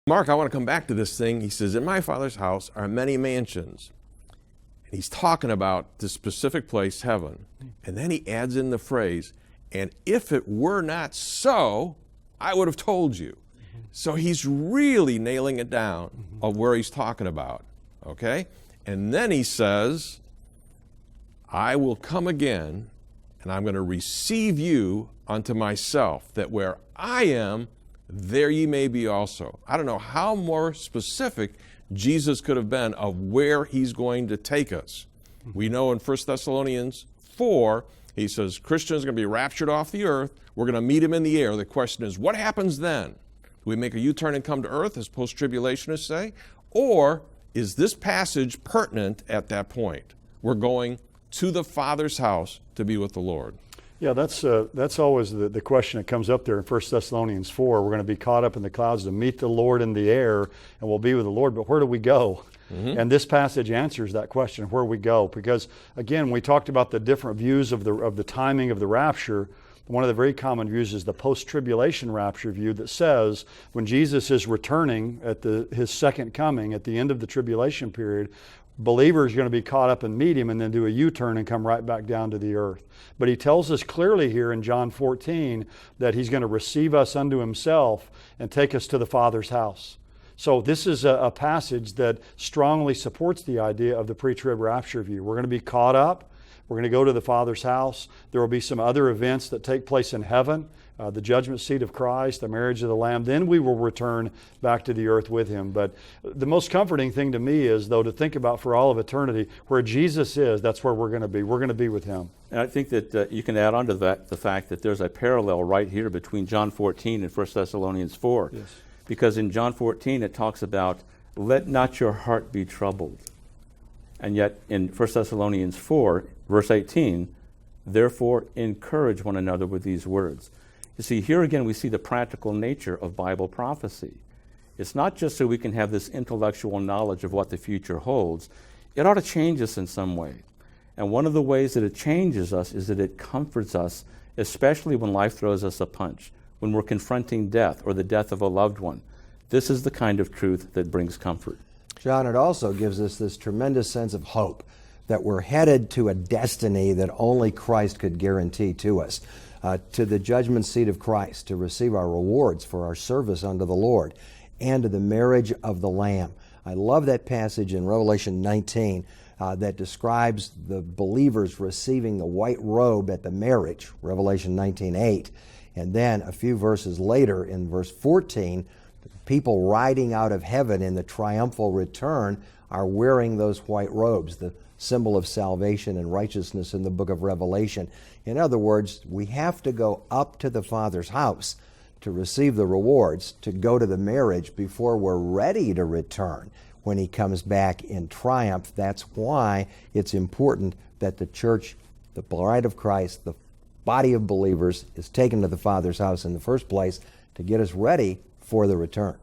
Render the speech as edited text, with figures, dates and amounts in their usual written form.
Mark, I want to come back to this thing. He says, in my Father's house are many mansions. And he's talking about this specific place, heaven. And then he adds in the phrase, and if it were not so, I would have told you. So he's really nailing it down of where he's talking about, okay? And then he says, I will come again, and I'm going to receive you unto myself, that where I am, there ye may be also. I don't know how more specific Jesus could have been of where he's going to take us. We know in 1 Thessalonians 4, he says, Christians are going to be raptured off the earth. We're going to meet him in the air. The question is, what happens then? Do we make a U-turn and come to earth, as post-tribulationists say? Or is this passage pertinent at that point? We're going to the Father's house to be with the Lord. Yeah, that's always the question that comes up there in 1 Thessalonians 4. We're going to be caught up in the clouds to meet the Lord in the air, and we'll be with the Lord. But where do we go? And this passage answers that question, where we go. Because, again, we talked about the different views of the timing of the rapture. One of the very common views is the post-tribulation rapture view that says when Jesus is returning at his second coming, at the end of the tribulation period, believers are going to be caught up and meet him and then do a U-turn and come right back down to the earth. But he tells us clearly here in John 14 that he's going to receive us unto himself and take us to the Father's house. So this is a passage that strongly supports the idea of the pre-trib rapture view. We're going to be caught up. We're going to go to the Father's house. There will be some other events that take place in heaven, the judgment seat of Christ, the marriage of the Lamb. Then we will return back to the earth with him. But the most comforting thing to me is, though, to think about for all of eternity, where Jesus is, that's where we're going to be. We're going to be with him. And I think that you can add on to that the fact that there's a parallel right here between John 14 and 1 Thessalonians 4. Yes. Because in John 14 it talks about, let not your heart be troubled. And yet in 1 Thessalonians 4, verse 18, therefore encourage one another with these words. You see, here again we see the practical nature of Bible prophecy. It's not just so we can have this intellectual knowledge of what the future holds. It ought to change us in some way. And one of the ways that it changes us is that it comforts us, especially when life throws us a punch, when we're confronting death or the death of a loved one. This is the kind of truth that brings comfort. John, it also gives us this tremendous sense of hope that we're headed to a destiny that only Christ could guarantee to us, to the judgment seat of Christ, to receive our rewards for our service unto the Lord, and to the marriage of the Lamb. I love that passage in Revelation 19 that describes the believers receiving the white robe at the marriage, Revelation 19:8. And then a few verses later, in verse 14, the people riding out of heaven in the triumphal return are wearing those white robes, the symbol of salvation and righteousness in the book of Revelation. In other words, we have to go up to the Father's house to receive the rewards, to go to the marriage before we're ready to return when he comes back in triumph. That's why it's important that the church, the bride of Christ, the body of believers, is taken to the Father's house in the first place to get us ready for the return.